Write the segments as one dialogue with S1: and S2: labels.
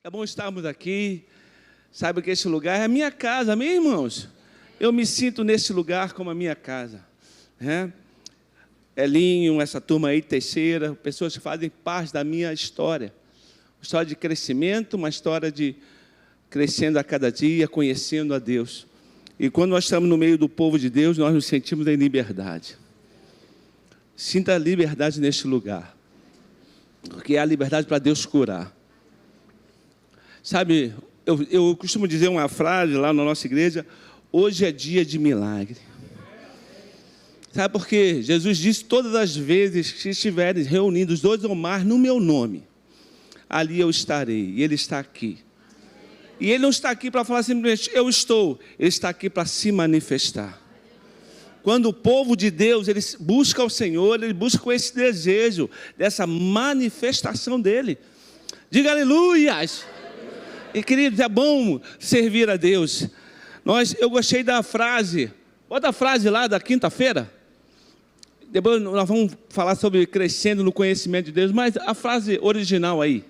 S1: É bom estarmos aqui. Saiba que esse lugar é a minha casa, amém, irmãos? Eu me sinto nesse lugar como a minha casa. Elinho, essa turma aí, Teixeira, pessoas que fazem parte da minha história. Uma história de crescimento, uma história de crescendo a cada dia, conhecendo a Deus. E quando nós estamos no meio do povo de Deus, nós nos sentimos em liberdade. Sinta a liberdade neste lugar, porque é a liberdade para Deus curar. Sabe, eu costumo dizer uma frase lá na nossa igreja: hoje é dia de milagre. Sabe por quê? Jesus disse: todas as vezes que estiverem reunidos dois ou mais no meu nome, ali eu estarei. E Ele está aqui. E Ele não está aqui para falar simplesmente eu estou. Ele está aqui para se manifestar. Quando o povo de Deus ele busca o Senhor, ele busca com esse desejo dessa manifestação dEle. Diga aleluias. E queridos, é bom servir a Deus. Eu gostei da frase. Bota a frase lá da quinta-feira. Depois nós vamos falar sobre crescendo no conhecimento de Deus. Mas a frase original aí,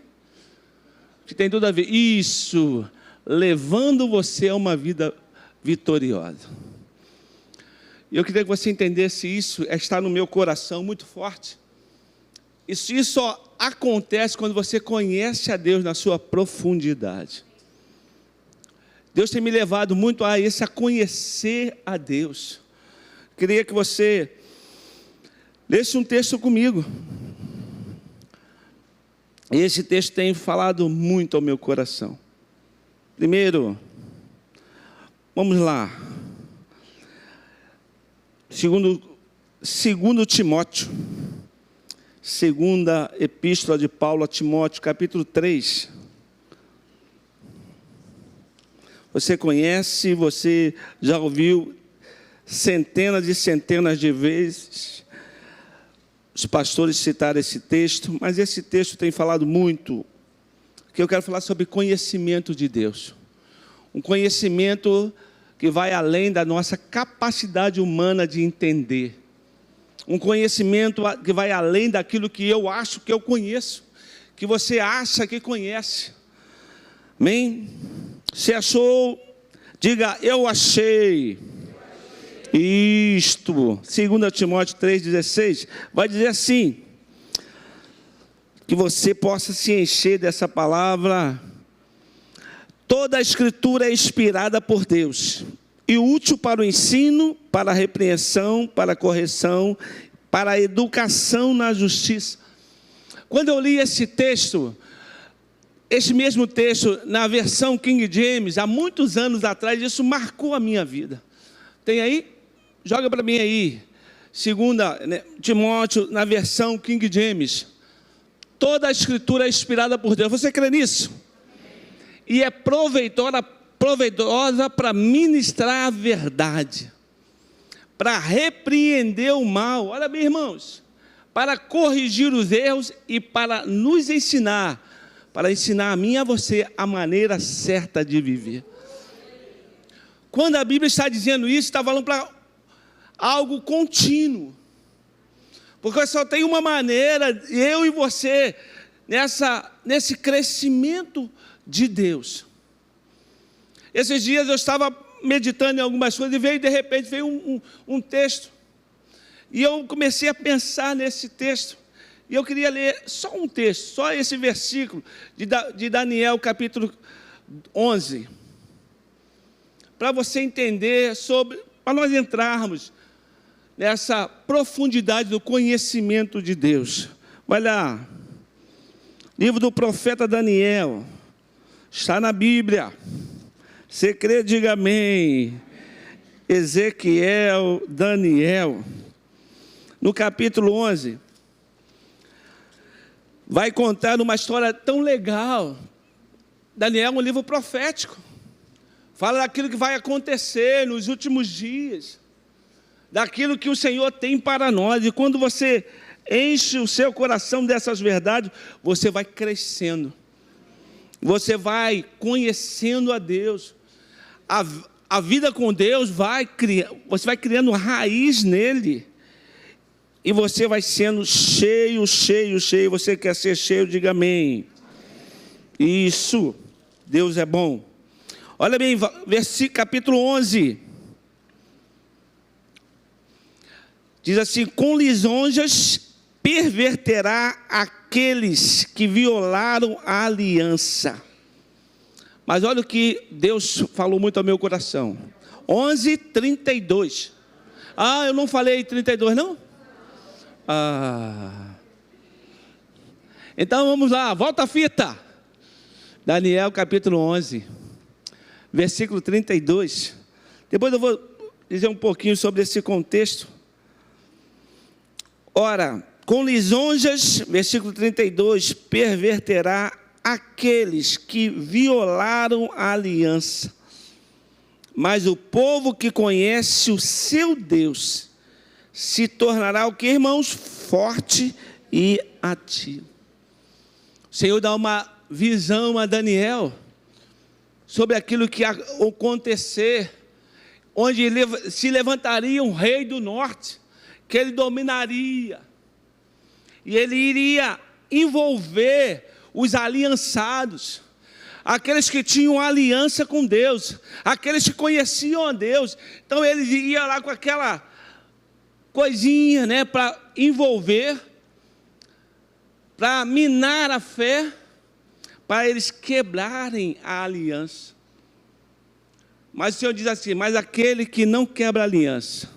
S1: que tem tudo a ver. Isso, levando você a uma vida vitoriosa. Eu queria que você entendesse isso, está no meu coração muito forte. Isso só acontece quando você conhece a Deus na sua profundidade. Deus tem me levado muito a conhecer a Deus. Queria que você lesse um texto comigo. E esse texto tem falado muito ao meu coração. Primeiro, vamos lá. Segundo Timóteo, segunda epístola de Paulo a Timóteo, capítulo 3. Você conhece, você já ouviu centenas e centenas de vezes os pastores citaram esse texto, mas esse texto tem falado muito, que eu quero falar sobre conhecimento de Deus. Um conhecimento que vai além da nossa capacidade humana de entender. Um conhecimento que vai além daquilo que eu acho que eu conheço, que você acha que conhece. Amém? Se achou, diga, eu achei. Isto, 2 Timóteo 3,16, vai dizer assim, que você possa se encher dessa palavra. Toda a Escritura é inspirada por Deus e útil para o ensino, para a repreensão, para a correção, para a educação na justiça. Quando eu li esse texto, esse mesmo texto, na versão King James, há muitos anos atrás, isso marcou a minha vida. Tem aí? Joga para mim aí. 2 Timóteo, na versão King James. Toda a Escritura é inspirada por Deus. Você crê nisso? E é proveitosa para ministrar a verdade, para repreender o mal. Olha bem, irmãos, para corrigir os erros e para nos ensinar, para ensinar a mim e a você a maneira certa de viver. Quando a Bíblia está dizendo isso, está falando para algo contínuo, porque só tem uma maneira, eu e você, nesse crescimento de Deus. Esses dias eu estava meditando em algumas coisas e de repente veio um texto, e eu comecei a pensar nesse texto, e eu queria ler só um texto, só esse versículo de Daniel capítulo 11, para você entender para nós entrarmos nessa profundidade do conhecimento de Deus. Vai lá, livro do profeta Daniel, está na Bíblia. Você crê, diga amém. Ezequiel, Daniel, no capítulo 11, vai contar uma história tão legal. Daniel é um livro profético, fala daquilo que vai acontecer nos últimos dias, daquilo que o Senhor tem para nós. E quando você enche o seu coração dessas verdades, você vai crescendo, você vai conhecendo a Deus. A vida com Deus você vai criando raiz nele, e você vai sendo cheio. Você quer ser cheio, diga amém. Isso, Deus é bom. Olha bem, versículo, capítulo 11. Diz assim: com lisonjas perverterá aqueles que violaram a aliança. Mas olha o que Deus falou muito ao meu coração. 11:32. Ah, eu não falei 32 não? Então vamos lá, volta a fita. Daniel capítulo 11, versículo 32. Depois eu vou dizer um pouquinho sobre esse contexto. Ora, com lisonjas, versículo 32, perverterá aqueles que violaram a aliança. Mas o povo que conhece o seu Deus se tornará o que, irmãos? Forte e ativo. O Senhor dá uma visão a Daniel sobre aquilo que ia acontecer, onde se levantaria um rei do norte, que ele dominaria, e ele iria envolver os aliançados, aqueles que tinham aliança com Deus, aqueles que conheciam a Deus. Então ele ia lá com aquela coisinha, né, para envolver, para minar a fé, para eles quebrarem a aliança. Mas o Senhor diz assim: mas aquele que não quebra a aliança,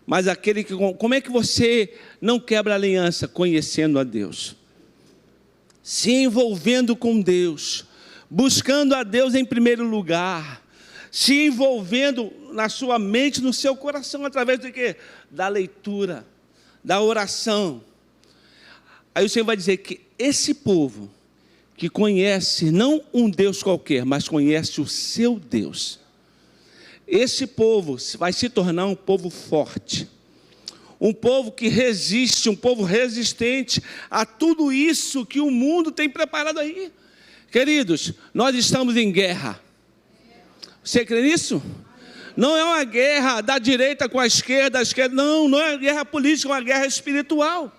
S1: mas aquele que... Como é que você não quebra a aliança? Conhecendo a Deus, se envolvendo com Deus, buscando a Deus em primeiro lugar, se envolvendo na sua mente, no seu coração, através de quê? Da leitura, da oração. Aí o Senhor vai dizer que esse povo que conhece não um Deus qualquer, mas conhece o seu Deus, esse povo vai se tornar um povo forte, um povo que resiste, um povo resistente a tudo isso que o mundo tem preparado aí. Queridos, nós estamos em guerra. Você crê nisso? Não é uma guerra da direita com a esquerda, não é uma guerra política, é uma guerra espiritual.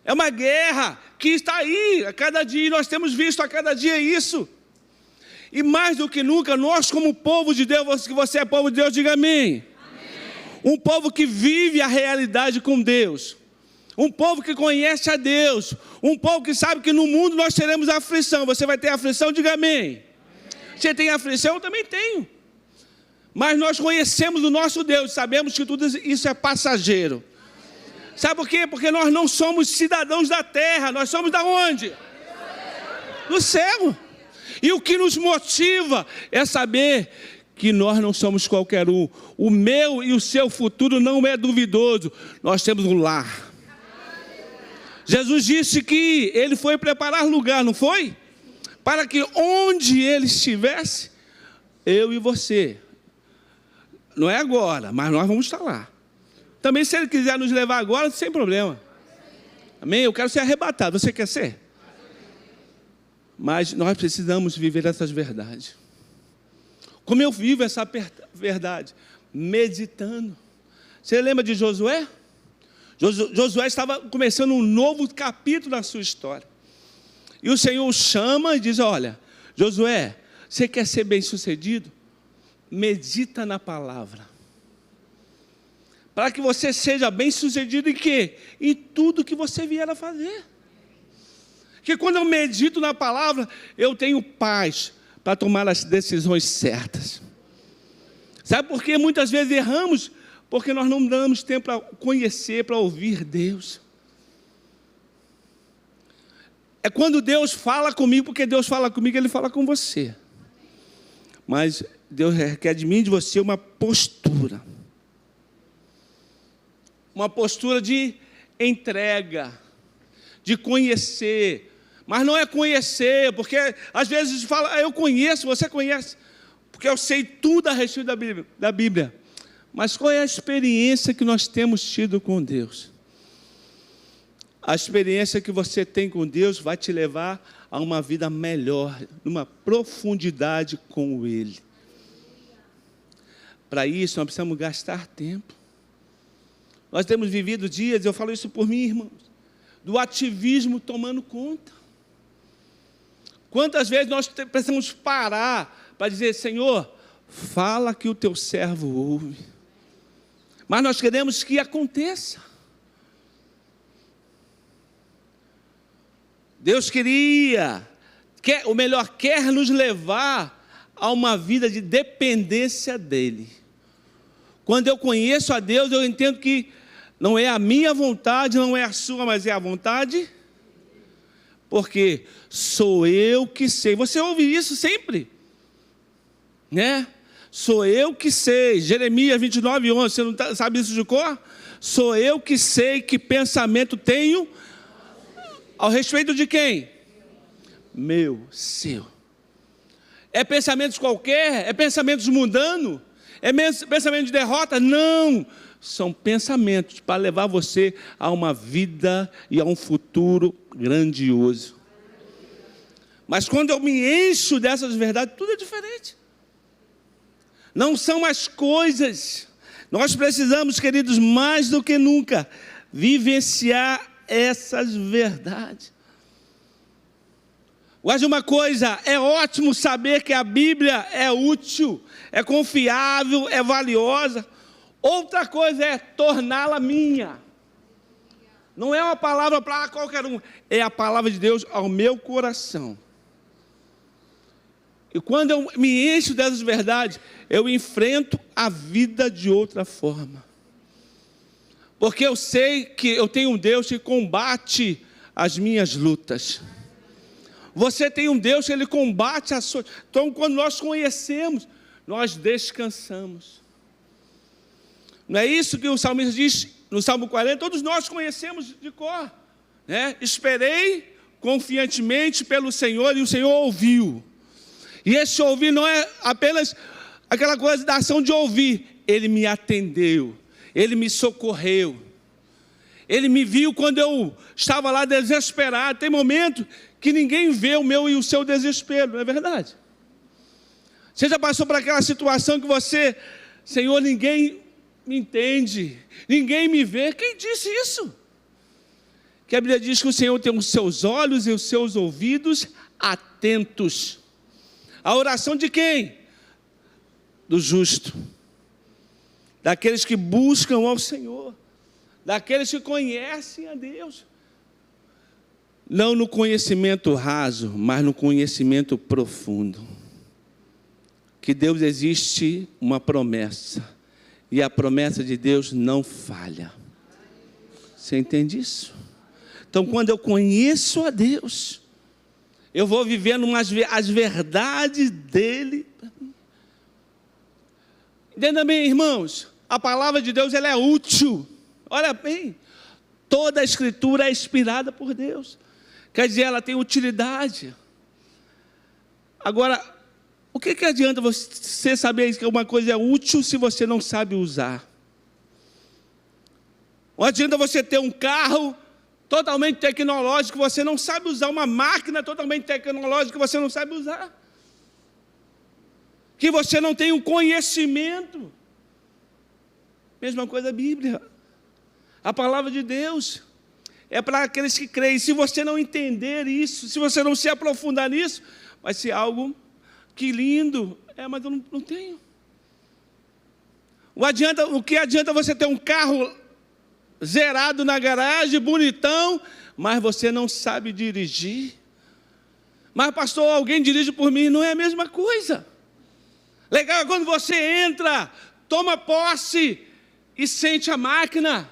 S1: É uma guerra que está aí a cada dia, e nós temos visto a cada dia isso. E mais do que nunca, nós como povo de Deus, que você é povo de Deus, diga amém. Um povo que vive a realidade com Deus, um povo que conhece a Deus, um povo que sabe que no mundo nós teremos aflição. Você vai ter aflição, diga amém. Você tem aflição? Eu também tenho. Mas nós conhecemos o nosso Deus, sabemos que tudo isso é passageiro. Sabe por quê? Porque nós não somos cidadãos da terra, nós somos da onde? Do céu. E o que nos motiva é saber que nós não somos qualquer um. O meu e o seu futuro não é duvidoso. Nós temos um lar. Jesus disse que Ele foi preparar lugar, não foi? Para que onde Ele estivesse, eu e você. Não é agora, mas nós vamos estar lá. Também se Ele quiser nos levar agora, sem problema. Amém? Eu quero ser arrebatado. Você quer ser? Mas nós precisamos viver essas verdades. Como eu vivo essa verdade? Meditando. Você lembra de Josué? Josué estava começando um novo capítulo na sua história. E o Senhor o chama e diz: olha, Josué, você quer ser bem sucedido? Medita na palavra. Para que você seja bem sucedido em quê? Em tudo que você vier a fazer. Que quando eu medito na palavra, eu tenho paz para tomar as decisões certas. Sabe por que muitas vezes erramos? Porque nós não damos tempo para conhecer, para ouvir Deus. É quando Deus fala comigo, porque Deus fala comigo, Ele fala com você. Mas Deus requer de mim e de você uma postura. Uma postura de entrega, de conhecer. Mas não é conhecer, porque às vezes fala: eu conheço, você conhece, porque eu sei tudo a respeito da Bíblia. Mas qual é a experiência que nós temos tido com Deus? A experiência que você tem com Deus vai te levar a uma vida melhor, numa profundidade com Ele. Para isso, nós precisamos gastar tempo. Nós temos vivido dias, eu falo isso por mim, irmãos, do ativismo tomando conta. Quantas vezes nós precisamos parar para dizer: Senhor, fala que o teu servo ouve. Mas nós queremos que aconteça. Deus quer nos levar a uma vida de dependência dEle. Quando eu conheço a Deus, eu entendo que não é a minha vontade, não é a sua, mas é a vontade. Porque sou eu que sei. Você ouve isso sempre, né? Sou eu que sei. Jeremias 29:11, você não sabe isso de cor? Sou eu que sei que pensamento tenho ao respeito de quem? Meu, seu. É pensamentos qualquer? É pensamentos mundanos? É pensamento de derrota? Não. São pensamentos para levar você a uma vida e a um futuro grandioso. Mas quando eu me encho dessas verdades, tudo é diferente. Não são mais coisas. Nós precisamos, queridos, mais do que nunca, vivenciar essas verdades. Mas uma coisa, é ótimo saber que a Bíblia é útil, é confiável, é valiosa. Outra coisa é torná-la minha. Não é uma palavra para qualquer um, é a palavra de Deus ao meu coração. E quando eu me encho dessas verdades, eu enfrento a vida de outra forma. Porque eu sei que eu tenho um Deus que combate as minhas lutas. Você tem um Deus que Ele combate as suas. Então, quando nós conhecemos, nós descansamos. Não é isso que o salmista diz no Salmo 40? Todos nós conhecemos de cor, né? Esperei confiantemente pelo Senhor e o Senhor ouviu. E esse ouvir não é apenas aquela coisa da ação de ouvir. Ele me atendeu, Ele me socorreu. Ele me viu quando eu estava lá desesperado. Tem momento que ninguém vê o meu e o seu desespero, não é verdade? Você já passou por aquela situação que você, Senhor, ninguém me entende, ninguém me vê. Quem disse isso? Que a Bíblia diz que o Senhor tem os seus olhos e os seus ouvidos atentos. A oração de quem? Do justo, daqueles que buscam ao Senhor, daqueles que conhecem a Deus. Não no conhecimento raso, mas no conhecimento profundo. Que Deus existe uma promessa, e a promessa de Deus não falha. Você entende isso? Então, quando eu conheço a Deus, eu vou vivendo as verdades dEle. Entenda bem, irmãos, a palavra de Deus ela é útil. Olha bem, toda a Escritura é inspirada por Deus. Quer dizer, ela tem utilidade. Agora, o que adianta você saber que uma coisa é útil se você não sabe usar? Não adianta você ter um carro totalmente tecnológico, você não sabe usar uma máquina totalmente tecnológica que você não sabe usar. Que você não tem um conhecimento. Mesma coisa a Bíblia. A palavra de Deus é para aqueles que creem. Se você não entender isso, se você não se aprofundar nisso, vai ser algo que lindo. Mas eu não tenho. O que adianta você ter um carro zerado na garagem, bonitão, mas você não sabe dirigir? Mas pastor, alguém dirige por mim? Não é a mesma coisa. Legal é quando você entra, toma posse e sente a máquina.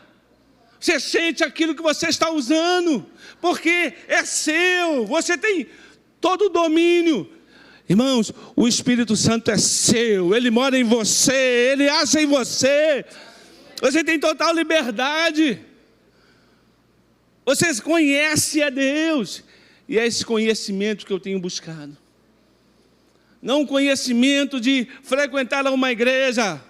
S1: Você sente aquilo que você está usando, porque é seu, você tem todo o domínio. Irmãos, o Espírito Santo é seu, Ele mora em você, Ele age em você. Você tem total liberdade. Você conhece a Deus. E é esse conhecimento que eu tenho buscado. Não um conhecimento de frequentar uma igreja.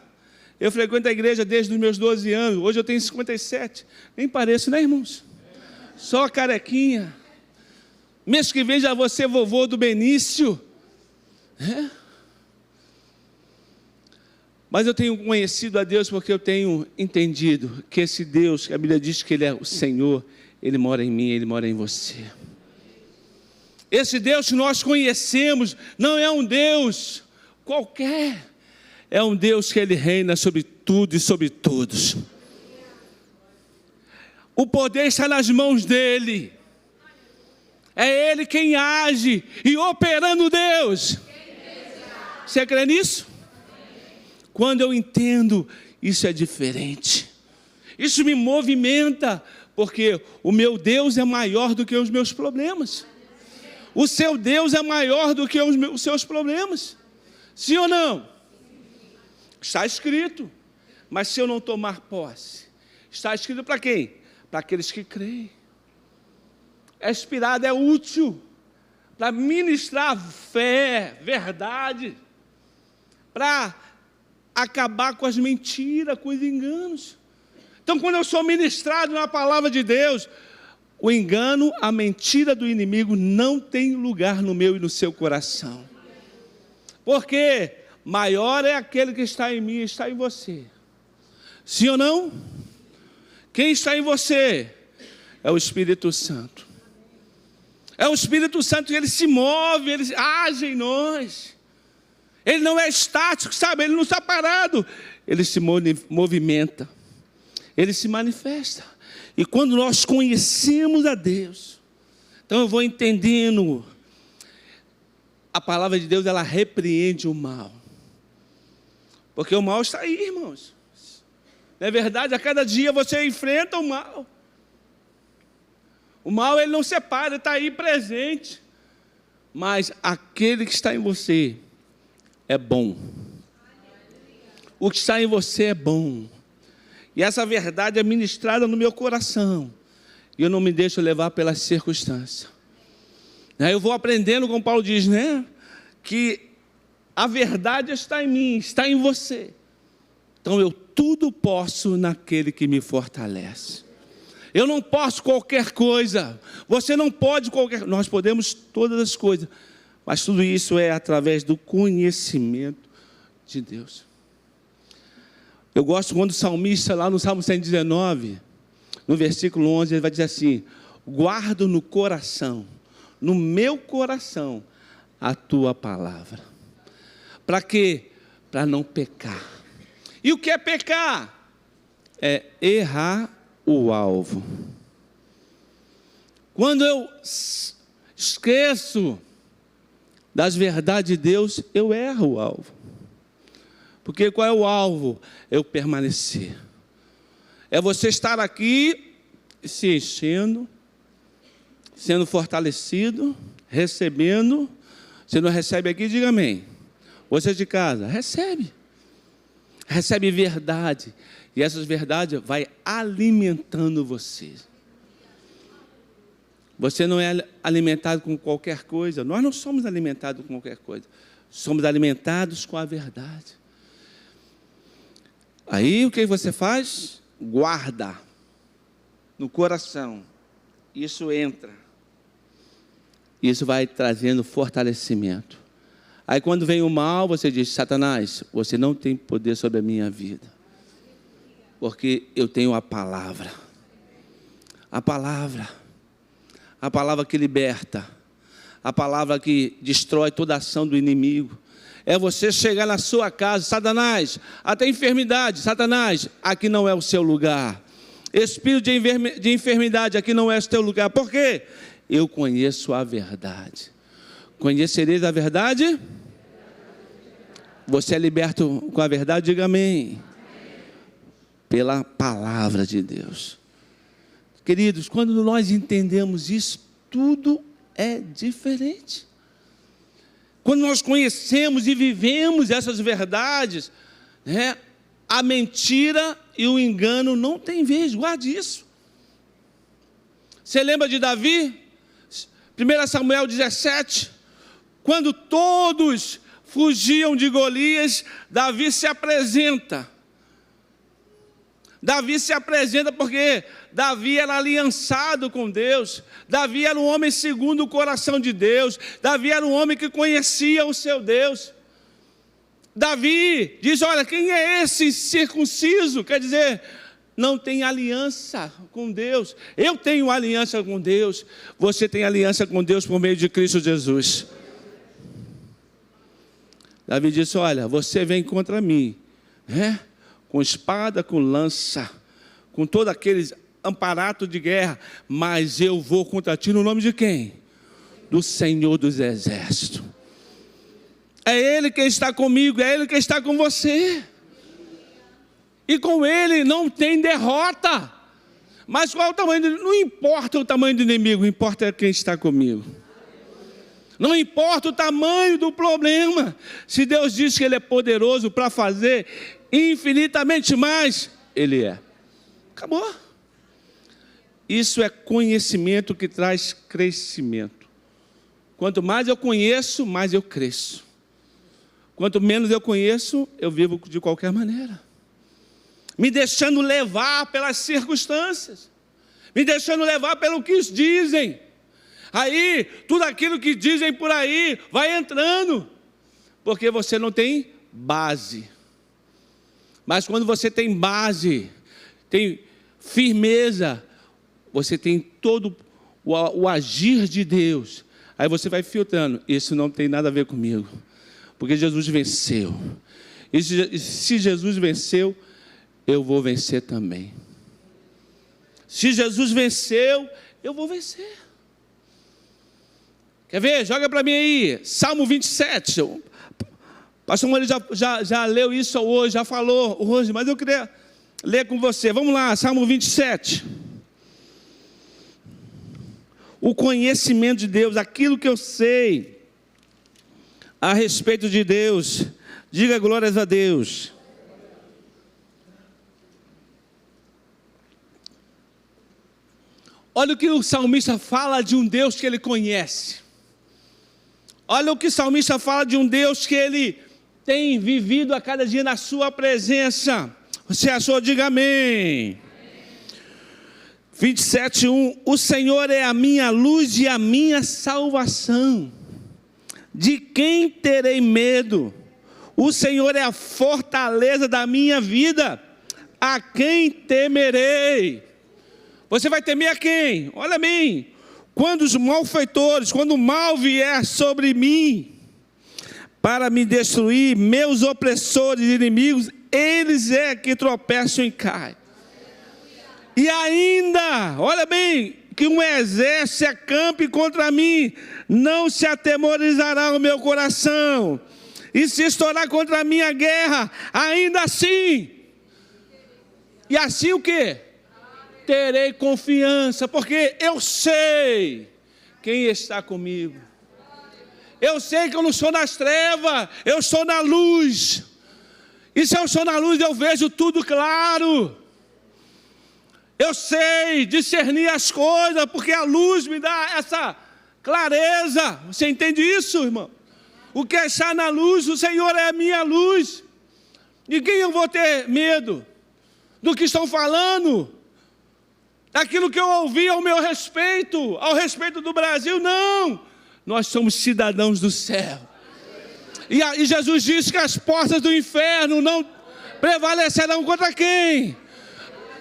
S1: Eu frequento a igreja desde os meus 12 anos. Hoje eu tenho 57. Nem pareço, né, irmãos? Só carequinha. Mês que vem já vou ser vovô do Benício. Mas eu tenho conhecido a Deus porque eu tenho entendido que esse Deus, que a Bíblia diz que Ele é o Senhor, Ele mora em mim, Ele mora em você. Esse Deus que nós conhecemos não é um Deus qualquer. É um Deus que Ele reina sobre tudo e sobre todos. O poder está nas mãos dEle. É Ele quem age e operando Deus. Você crê nisso? Quando eu entendo, isso é diferente. Isso me movimenta, porque o meu Deus é maior do que os meus problemas. O seu Deus é maior do que os seus problemas. Sim ou não? Está escrito. Mas se eu não tomar posse, está escrito para quem? Para aqueles que creem. É inspirado, é útil para ministrar fé, verdade, para acabar com as mentiras, com os enganos. Então, quando eu sou ministrado na palavra de Deus, o engano, a mentira do inimigo não tem lugar no meu e no seu coração. Porque maior é aquele que está em mim e está em você. Sim ou não? Quem está em você? É o Espírito Santo. É o Espírito Santo que ele se move, ele age em nós. Ele não é estático, sabe? Ele não está parado. Ele se movimenta. Ele se manifesta. E quando nós conhecemos a Deus, então eu vou entendendo. A palavra de Deus, ela repreende o mal. Porque o mal está aí, irmãos. Não é verdade? A cada dia você enfrenta o mal. O mal, ele não separa, ele está aí presente. Mas aquele que está em você é bom. O que está em você é bom. E essa verdade é ministrada no meu coração. E eu não me deixo levar pelas circunstâncias. Eu vou aprendendo, como Paulo diz, né? Que a verdade está em mim, está em você. Então eu tudo posso naquele que me fortalece. Eu não posso qualquer coisa. Você não pode qualquer coisa. Nós podemos todas as coisas. Mas tudo isso é através do conhecimento de Deus. Eu gosto quando o salmista, lá no Salmo 119, no versículo 11, ele vai dizer assim: guardo no coração, no meu coração, a tua palavra. Para quê? Para não pecar. E o que é pecar? É errar o alvo. Quando eu esqueço das verdades de Deus, eu erro o alvo. Porque qual é o alvo? Eu permanecer. É você estar aqui se enchendo, sendo fortalecido, recebendo. Você não recebe aqui, diga amém. Você de casa, recebe. Recebe verdade. E essas verdades vai alimentando você. Você não é alimentado com qualquer coisa. Nós não somos alimentados com qualquer coisa. Somos alimentados com a verdade. Aí o que você faz? Guarda no coração. Isso entra. Isso vai trazendo fortalecimento. Aí quando vem o mal, você diz: Satanás, você não tem poder sobre a minha vida. Porque eu tenho a palavra. A palavra. A palavra que liberta. A palavra que destrói toda a ação do inimigo. É você chegar na sua casa: Satanás, até enfermidade, Satanás, aqui não é o seu lugar. Espírito de enfermidade, aqui não é o teu lugar. Por quê? Eu conheço a verdade. Conhecereis a verdade? Você é liberto com a verdade? Diga amém. Pela palavra de Deus. Queridos, quando nós entendemos isso, tudo é diferente. Quando nós conhecemos e vivemos essas verdades, né, a mentira e o engano não tem vez. Guarde isso. Você lembra de Davi? 1 Samuel 17, quando todos fugiam de Golias, Davi se apresenta. Davi se apresenta porque Davi era aliançado com Deus. Davi era um homem segundo o coração de Deus. Davi era um homem que conhecia o seu Deus. Davi diz: olha, quem é esse circunciso? Quer dizer, não tem aliança com Deus. Eu tenho aliança com Deus. Você tem aliança com Deus por meio de Cristo Jesus. Davi disse, olha, você vem contra mim, né? Com espada, com lança, com todo aqueles aparato de guerra, mas eu vou contra ti no nome de quem? Do Senhor dos Exércitos. É Ele quem está comigo, é Ele quem está com você. E com Ele não tem derrota. Mas qual é o tamanho do... Não importa o tamanho do inimigo, importa quem está comigo. Não importa o tamanho do problema. Se Deus diz que Ele é poderoso para fazer infinitamente mais, Ele é. Acabou. Isso é conhecimento que traz crescimento. Quanto mais eu conheço, mais eu cresço. Quanto menos eu conheço, eu vivo de qualquer maneira. Me deixando levar pelas circunstâncias. Me deixando levar pelo que dizem. Aí, tudo aquilo que dizem por aí, vai entrando. Porque você não tem base. Mas quando você tem base, tem firmeza, você tem todo o agir de Deus. Aí você vai filtrando. Isso não tem nada a ver comigo. Porque Jesus venceu. E se Jesus venceu, eu vou vencer também. Se Jesus venceu, eu vou vencer. Quer ver? Joga para mim aí. Salmo 27. O pastor Moreira já leu isso hoje, já falou hoje, mas eu queria ler com você. Vamos lá, Salmo 27. O conhecimento de Deus, aquilo que eu sei a respeito de Deus. Diga glórias a Deus. Olha o que o salmista fala de um Deus que ele conhece. Olha o que o salmista fala de um Deus que ele tem vivido a cada dia na sua presença. Você achou? Diga amém. 27:1. O Senhor é a minha luz e a minha salvação. De quem terei medo? O Senhor é a fortaleza da minha vida. A quem temerei? Você vai temer a quem? Olha a mim. Quando os malfeitores, quando o mal vier sobre mim, para me destruir, meus opressores e inimigos, eles é que tropeçam e caem. E ainda, olha bem, que um exército se acampe contra mim, não se atemorizará o meu coração. E se estourar contra a minha guerra, ainda assim. E assim o quê? Terei confiança, porque eu sei quem está comigo. Eu sei que eu não estou nas trevas, eu estou na luz. E se eu estou na luz, eu vejo tudo claro. Eu sei discernir as coisas, porque a luz me dá essa clareza. Você entende isso, irmão? O que está na luz, o Senhor é a minha luz. De quem eu vou ter medo? Do que estão falando? Daquilo que eu ouvi ao respeito do Brasil? Não! Nós somos cidadãos do céu. E Jesus disse que as portas do inferno não prevalecerão contra quem?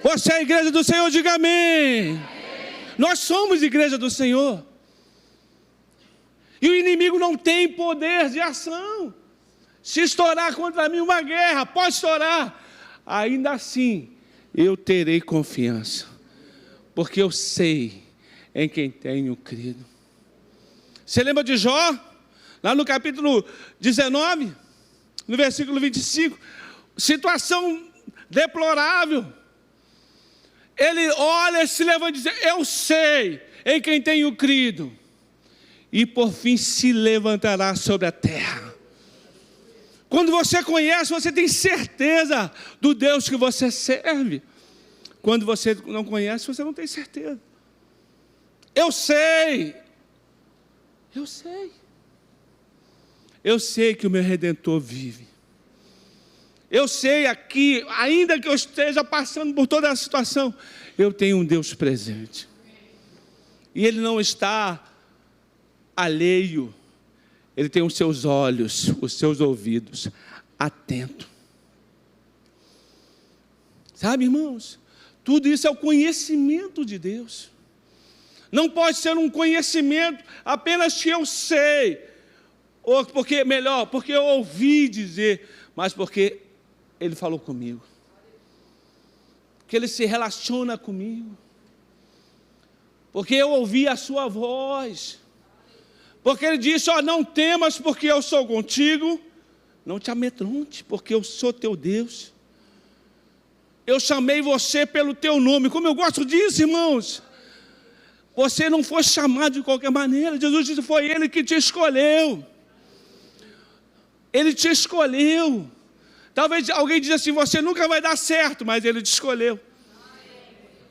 S1: Você é a igreja do Senhor, diga amém. Nós somos igreja do Senhor. E o inimigo não tem poder de ação. Se estourar contra mim uma guerra, pode estourar. Ainda assim, eu terei confiança. Porque eu sei em quem tenho crido. Você lembra de Jó? Lá no capítulo 19, no versículo 25. Situação deplorável. Ele olha, se levanta e diz, eu sei em quem tenho crido. E por fim se levantará sobre a terra. Quando você conhece, você tem certeza do Deus que você serve. Quando você não conhece, você não tem certeza. Eu sei. Eu sei. Eu sei que o meu Redentor vive. Eu sei aqui, ainda que eu esteja passando por toda a situação, eu tenho um Deus presente. E Ele não está alheio. Ele tem os seus olhos, os seus ouvidos, atento. Sabe, irmãos? Tudo isso é o conhecimento de Deus. Não pode ser um conhecimento apenas que eu sei, ou porque eu ouvi dizer, mas porque Ele falou comigo, que Ele se relaciona comigo, porque eu ouvi a sua voz, porque Ele disse, não temas porque eu sou contigo, não te amedronte porque eu sou teu Deus, eu chamei você pelo teu nome. Como eu gosto disso, irmãos. Você não foi chamado de qualquer maneira. Jesus disse, foi Ele que te escolheu. Ele te escolheu. Talvez alguém diga assim, você nunca vai dar certo, mas Ele te escolheu.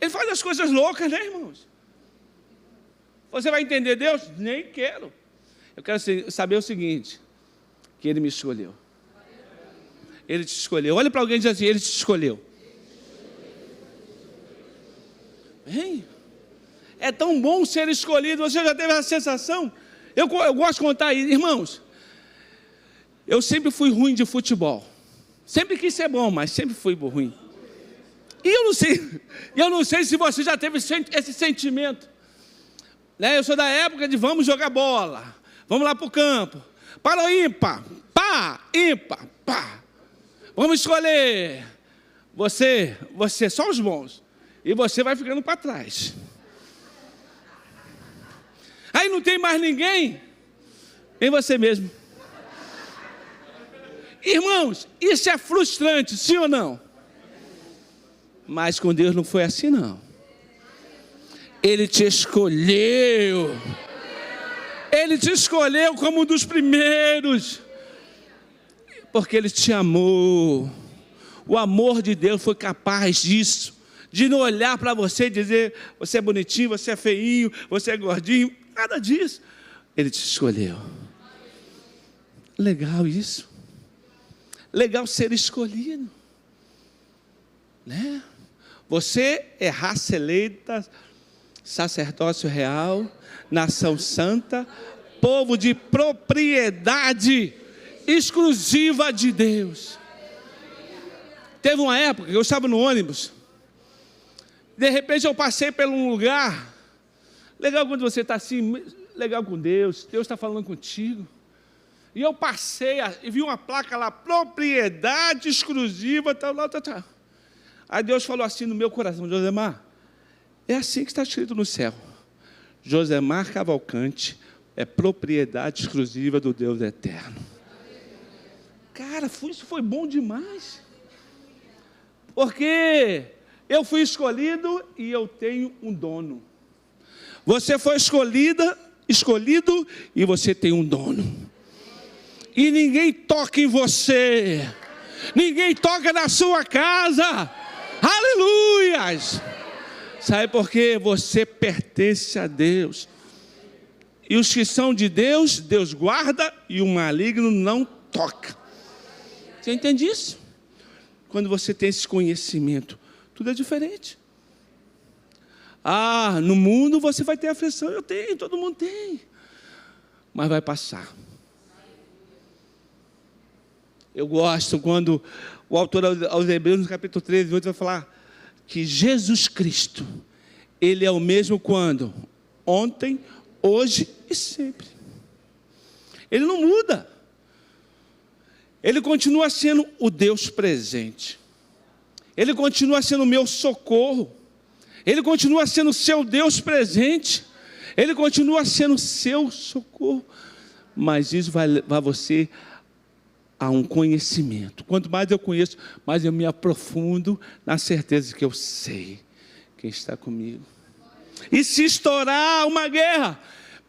S1: Ele faz as coisas loucas, né, irmãos? Você vai entender Deus? Nem quero. Eu quero saber o seguinte, que Ele me escolheu. Ele te escolheu. Olha para alguém e diz assim, Ele te escolheu. Hein? É tão bom ser escolhido. Você já teve essa sensação? Eu gosto de contar isso. Irmãos, eu sempre fui ruim de futebol. Sempre quis ser bom, mas sempre fui ruim. E eu não sei se você já teve esse sentimento. Né? Eu sou da época de vamos jogar bola. Vamos lá para o campo. Para o ímpar. Pá, ímpar, pá. Vamos escolher. Você, só os bons. E você vai ficando para trás. Aí não tem mais ninguém, nem você mesmo. Irmãos, isso é frustrante, sim ou não? Mas com Deus não foi assim, não. Ele te escolheu. Ele te escolheu como um dos primeiros. Porque Ele te amou. O amor de Deus foi capaz disso. De não olhar para você e dizer, você é bonitinho, você é feinho, você é gordinho. Nada disso. Ele te escolheu. Legal isso. Legal ser escolhido. Né? Você é raça eleita, sacerdócio real, nação santa, povo de propriedade exclusiva de Deus. Teve uma época que eu estava no ônibus. De repente eu passei por um lugar. Legal quando você está assim, legal com Deus. Deus está falando contigo. E eu passei e vi uma placa lá, propriedade exclusiva, tal. Aí Deus falou assim no meu coração, Josemar, é assim que está escrito no céu. Josemar Cavalcante é propriedade exclusiva do Deus eterno. Cara, isso foi bom demais. Porque eu fui escolhido e eu tenho um dono. Você foi escolhido e você tem um dono. E ninguém toca em você. Ninguém toca na sua casa. Aleluias! Sabe por quê? Você pertence a Deus. E os que são de Deus, Deus guarda e o maligno não toca. Você entende isso? Quando você tem esse conhecimento, tudo é diferente. No mundo você vai ter aflição. Eu tenho, todo mundo tem. Mas vai passar. Eu gosto quando o autor aos Hebreus, no capítulo 13, 8, vai falar que Jesus Cristo, Ele é o mesmo quando? Ontem, hoje e sempre. Ele não muda. Ele continua sendo o Deus presente. Ele continua sendo o meu socorro. Ele continua sendo o seu Deus presente. Ele continua sendo o seu socorro. Mas isso vai levar você a um conhecimento. Quanto mais eu conheço, mais eu me aprofundo na certeza que eu sei quem está comigo. E se estourar uma guerra,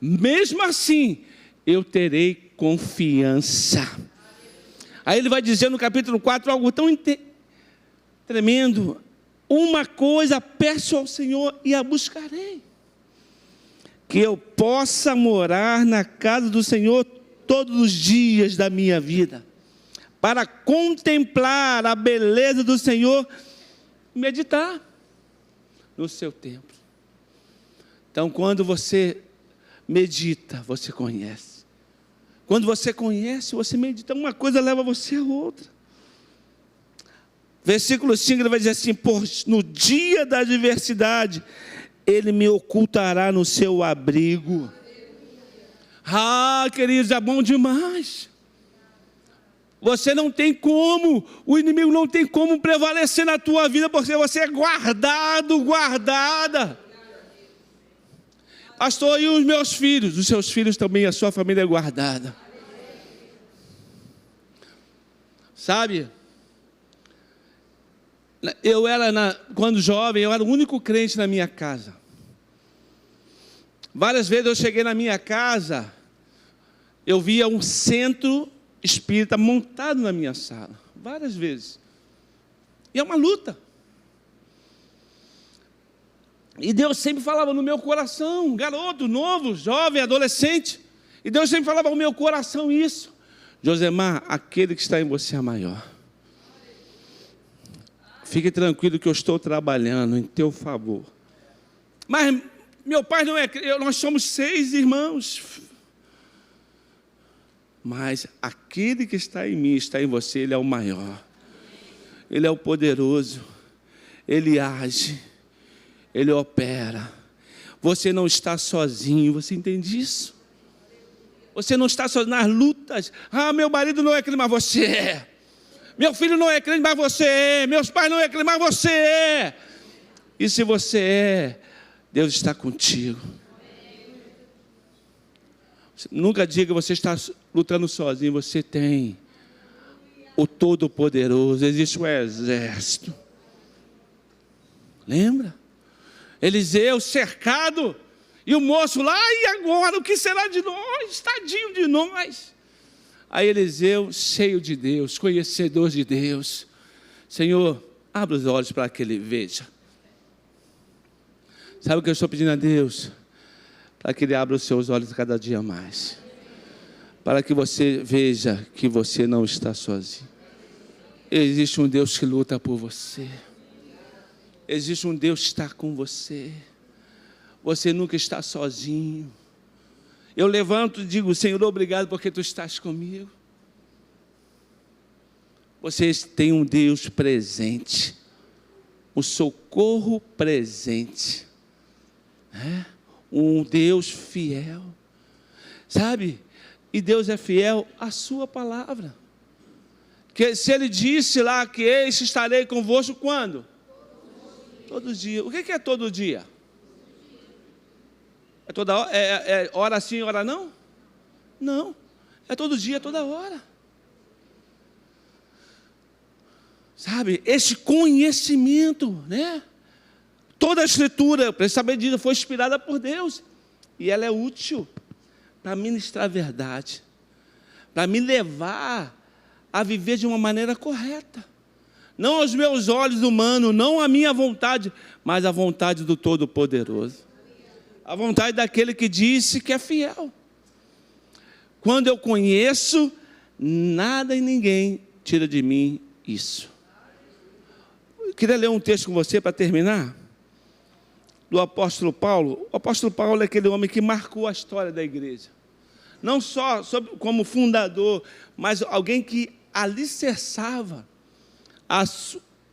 S1: mesmo assim, eu terei confiança. Aí ele vai dizer no capítulo 4 algo tão tremendo. Uma coisa peço ao Senhor e a buscarei. Que eu possa morar na casa do Senhor todos os dias da minha vida. Para contemplar a beleza do Senhor e meditar no seu templo. Então, quando você medita, você conhece. Quando você conhece, você medita. Uma coisa leva você a outra. Versículo 5, ele vai dizer assim: pois no dia da adversidade, Ele me ocultará no seu abrigo. Ah, queridos, é bom demais. Você não tem como, o inimigo não tem como prevalecer na tua vida, porque você é guardado, guardada. Pastor, e os meus filhos? Os seus filhos também, a sua família é guardada. Sabe? Quando jovem, eu era o único crente na minha casa. Várias vezes eu cheguei na minha casa, eu via um centro espírita montado na minha sala. Várias vezes. E é uma luta. E Deus sempre falava no meu coração, garoto, novo, jovem, adolescente. E Deus sempre falava no meu coração isso: Josemar, aquele que está em você é maior. Fique tranquilo que eu estou trabalhando em teu favor. Mas meu pai não é, nós somos 6 irmãos. Mas aquele que está em mim, está em você, Ele é o maior. Ele é o poderoso. Ele age. Ele opera. Você não está sozinho, você entende isso? Você não está sozinho nas lutas. Ah, meu marido não é crente, mas você é. Meu filho não é crente, mas você é. Meus pais não é crente, mas você é. E se você é, Deus está contigo. Nunca diga que você está lutando sozinho. Você tem o Todo-Poderoso. Existe um exército. Lembra? Eliseu cercado. E o moço lá: e agora? O que será de nós? Tadinho de nós. Aí Eliseu, cheio de Deus, conhecedor de Deus: Senhor, abra os olhos para que ele veja. Sabe o que eu estou pedindo a Deus? Para que Ele abra os seus olhos cada dia mais. Para que você veja que você não está sozinho. Existe um Deus que luta por você. Existe um Deus que está com você. Você nunca está sozinho. Eu levanto e digo: Senhor, obrigado porque Tu estás comigo. Você tem um Deus presente. Um socorro presente. Um Deus fiel. Sabe? E Deus é fiel à sua palavra. Que se Ele disse lá que eis estarei convosco quando? Todo dia. O que é todo dia? É toda hora? É hora sim, hora não? Não. É todo dia, toda hora. Sabe? Esse conhecimento, né? Toda a Escritura, para saber disso, foi inspirada por Deus. E ela é útil para ministrar a verdade. Para me levar a viver de uma maneira correta. Não aos meus olhos humanos, não a minha vontade, mas a vontade do Todo-Poderoso. A vontade daquele que disse que é fiel. Quando eu conheço, nada e ninguém tira de mim isso. Eu queria ler um texto com você para terminar. Do apóstolo Paulo. O apóstolo Paulo é aquele homem que marcou a história da igreja. Não só como fundador, mas alguém que alicerçava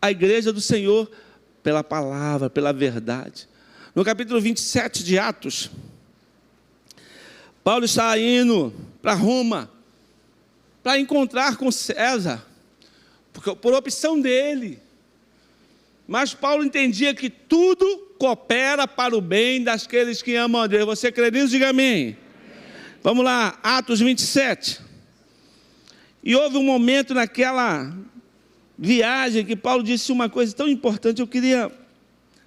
S1: a igreja do Senhor pela palavra, pela verdade. No capítulo 27 de Atos, Paulo está indo para Roma para encontrar com César, por opção dele. Mas Paulo entendia que tudo coopera para o bem daqueles que amam a Deus. Você crê nisso? Diga amém. Vamos lá, Atos 27. E houve um momento naquela viagem que Paulo disse uma coisa tão importante. Eu queria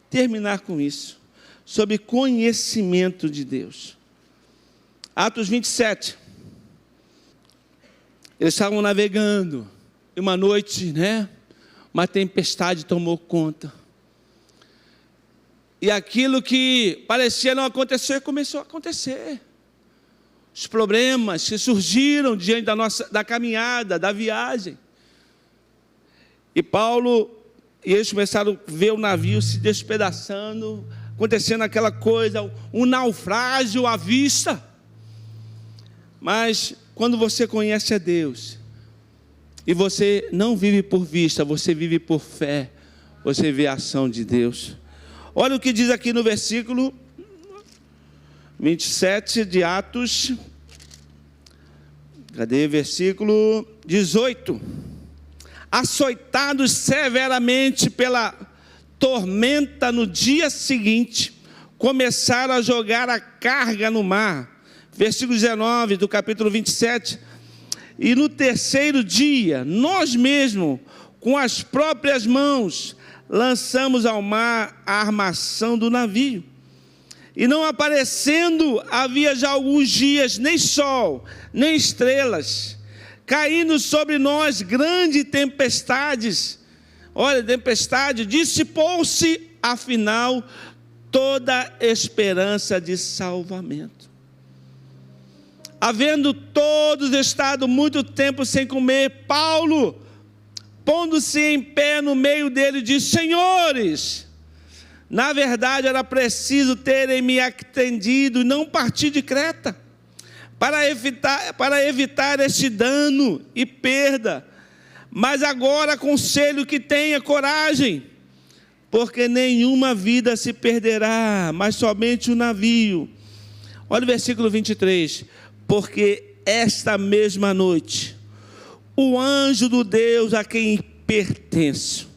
S1: terminar com isso. Sobre conhecimento de Deus. Atos 27. Eles estavam navegando. E uma noite, né? Uma tempestade tomou conta. E aquilo que parecia não acontecer, começou a acontecer. Os problemas que surgiram diante da caminhada, da viagem. E Paulo e eles começaram a ver o navio se despedaçando, acontecendo aquela coisa, um naufrágio à vista. Mas quando você conhece a Deus, E você não vive por vista, você vive por fé. Você vê a ação de Deus. Olha o que diz aqui no versículo 27 de Atos. Cadê? Versículo 18. Açoitados severamente pela tormenta no dia seguinte, começaram a jogar a carga no mar. Versículo 19 do capítulo 27. E no terceiro dia, nós mesmos, com as próprias mãos, lançamos ao mar a armação do navio. E não aparecendo, havia já alguns dias, nem sol, nem estrelas, caindo sobre nós grandes tempestades. Olha, tempestade, dissipou-se, afinal, toda esperança de salvamento. Havendo todos estado muito tempo sem comer, Paulo, pondo-se em pé no meio dele, disse: Senhores, na verdade era preciso terem me atendido e não partir de Creta, para evitar este dano e perda. Mas agora aconselho que tenha coragem, porque nenhuma vida se perderá, mas somente o navio. Olha o versículo 23. Porque esta mesma noite, o anjo do Deus a quem pertenço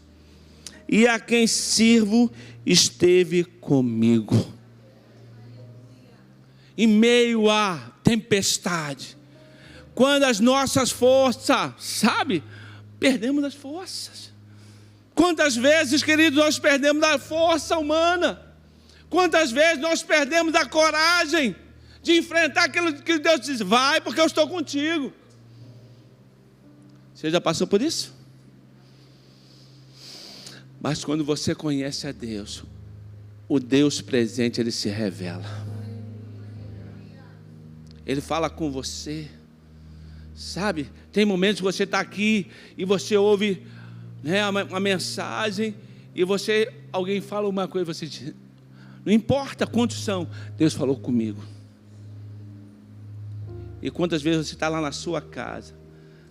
S1: e a quem sirvo esteve comigo. Em meio à tempestade, quando as nossas forças, sabe, perdemos as forças. Quantas vezes, queridos, nós perdemos a força humana? Quantas vezes nós perdemos a coragem de enfrentar aquilo que Deus diz: vai, porque eu estou contigo. Você já passou por isso? Mas quando você conhece a Deus, o Deus presente, Ele se revela. Ele fala com você. Sabe, tem momentos que você está aqui e você ouve, né, uma mensagem, e alguém fala uma coisa e você diz: não importa quantos são, Deus falou comigo. E quantas vezes você está lá na sua casa,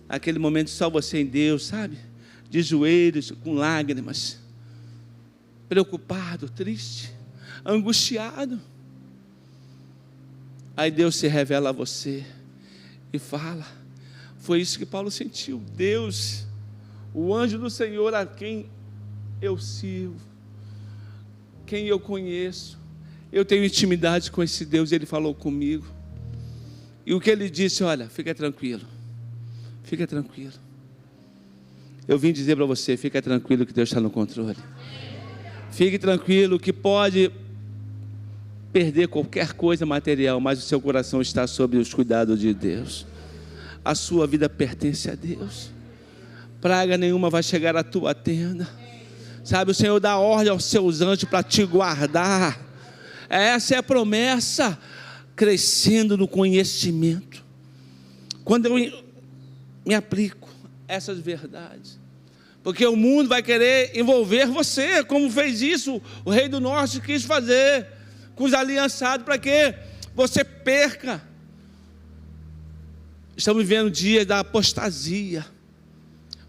S1: naquele momento só você em Deus, sabe? De joelhos, com lágrimas, preocupado, triste, angustiado. Aí Deus se revela a você e fala. Foi isso que Paulo sentiu. Deus, o anjo do Senhor a quem eu sirvo, quem eu conheço, eu tenho intimidade com esse Deus, Ele falou comigo. E o que Ele disse: olha, fica tranquilo, fica tranquilo. Eu vim dizer para você: fica tranquilo que Deus está no controle. Fique tranquilo que pode perder qualquer coisa material, mas o seu coração está sob os cuidados de Deus. A sua vida pertence a Deus. Praga nenhuma vai chegar à tua tenda. Sabe, o Senhor dá ordem aos seus anjos para te guardar. Essa é a promessa. Crescendo no conhecimento. Quando eu me aplico essas verdades, porque o mundo vai querer envolver você, como fez isso o rei do norte quis fazer com os aliançados, para que você perca. Estamos vivendo dias da apostasia.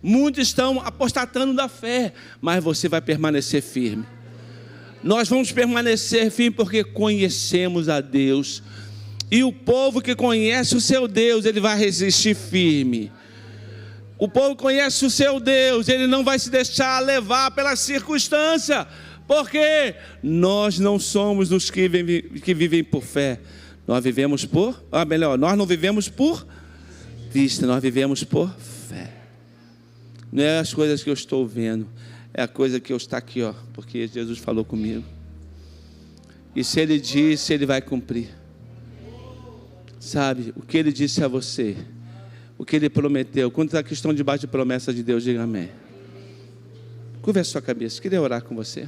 S1: Muitos estão apostatando da fé, mas você vai permanecer firme. Nós vamos permanecer firmes porque conhecemos a Deus. E o povo que conhece o seu Deus, ele vai resistir firme. O povo que conhece o seu Deus, ele não vai se deixar levar pela circunstância. Porque nós não somos os que vivem por fé. Nós vivemos nós não vivemos por vista, nós vivemos por fé. Não é as coisas que eu estou vendo, é a coisa que eu estou aqui, porque Jesus falou comigo. E se Ele disse, Ele vai cumprir. Sabe, o que Ele disse a você, o que Ele prometeu. Quantos aqui estão debaixo de promessa de Deus, diga amém. Curva a sua cabeça, queria orar com você.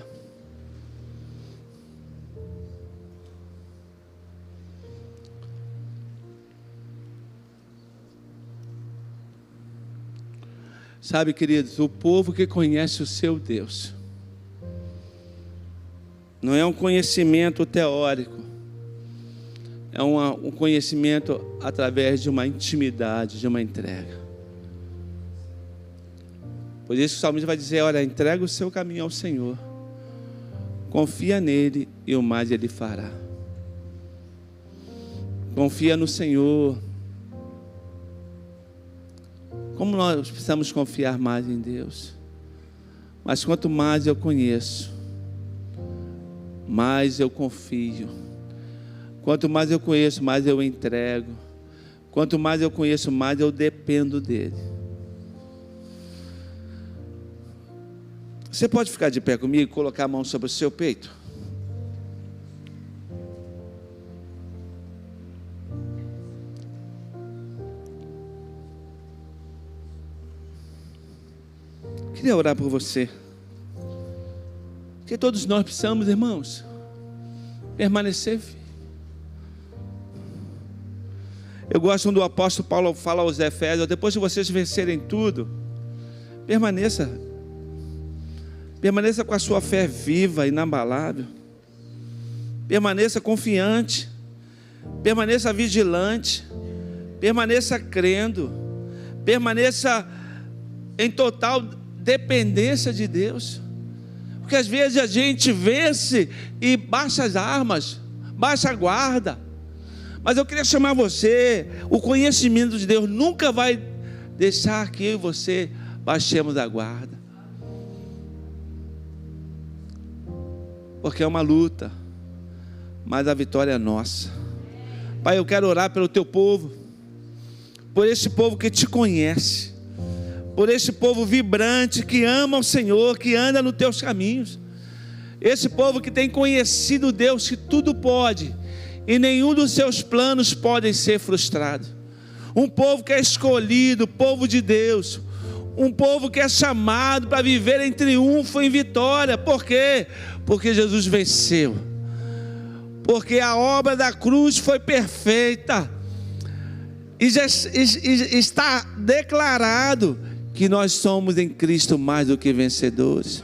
S1: Sabe, queridos, o povo que conhece o seu Deus, não é um conhecimento teórico, é um conhecimento através de uma intimidade, de uma entrega. Por isso que o salmista vai dizer: olha, entrega o seu caminho ao Senhor, confia nele e o mais ele fará. Confia no Senhor. Como nós precisamos confiar mais em Deus. Mas quanto mais eu conheço, mais eu confio. Quanto mais eu conheço, mais eu entrego. Quanto mais eu conheço, mais eu dependo dele. Você pode ficar de pé comigo e colocar a mão sobre o seu peito? Queria orar por você. Porque todos nós precisamos, irmãos, permanecer firme. Eu gosto quando o apóstolo Paulo fala aos Efésios: depois de vocês vencerem tudo, permaneça com a sua fé viva, inabalável. Permaneça confiante, permaneça vigilante, permaneça crendo, permaneça em total dependência de Deus. Porque às vezes a gente vence e baixa as armas, baixa a guarda. Mas eu queria chamar você: o conhecimento de Deus nunca vai deixar que eu e você baixemos a guarda. Porque é uma luta, mas a vitória é nossa. Pai, eu quero orar pelo teu povo, por esse povo que te conhece, por esse povo vibrante que ama o Senhor, que anda nos teus caminhos. Esse povo que tem conhecido Deus, que tudo pode e nenhum dos seus planos podem ser frustrados. Um povo que é escolhido, povo de Deus. Um povo que é chamado para viver em triunfo, em vitória. Por quê? Porque Jesus venceu. Porque a obra da cruz foi perfeita. E já está declarado que nós somos em Cristo mais do que vencedores.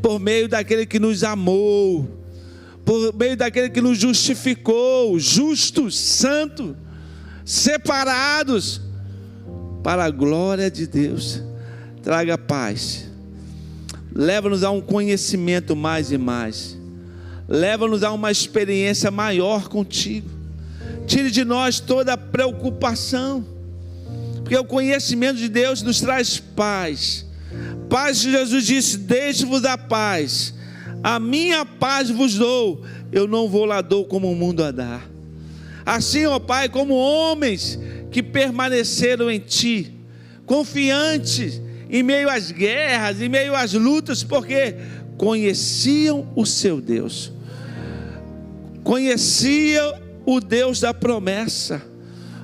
S1: Por meio daquele que nos amou, por meio daquele que nos justificou, justos, santos, separados para a glória de Deus. Traga paz, leva-nos a um conhecimento mais e mais, leva-nos a uma experiência maior contigo. Tire de nós toda a preocupação, porque o conhecimento de Deus nos traz paz. Paz que Jesus disse: deixe-vos a paz, a minha paz vos dou, eu não vou lá dou como o mundo a dar. Assim, ó Pai, como homens que permaneceram em Ti, confiantes em meio às guerras, em meio às lutas, porque conheciam o seu Deus, conheciam o Deus da promessa,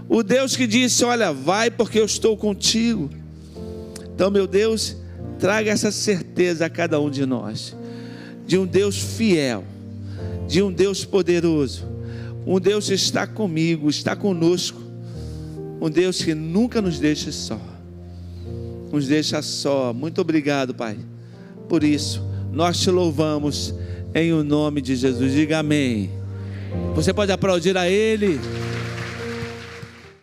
S1: o Deus que disse: olha, vai porque eu estou contigo. Então, meu Deus, traga essa certeza a cada um de nós, de um Deus fiel, de um Deus poderoso, um Deus que está comigo, está conosco, um Deus que nunca nos deixa só, nos deixa só. Muito obrigado, Pai, por isso nós te louvamos em o nome de Jesus. Diga amém. Você pode aplaudir a Ele.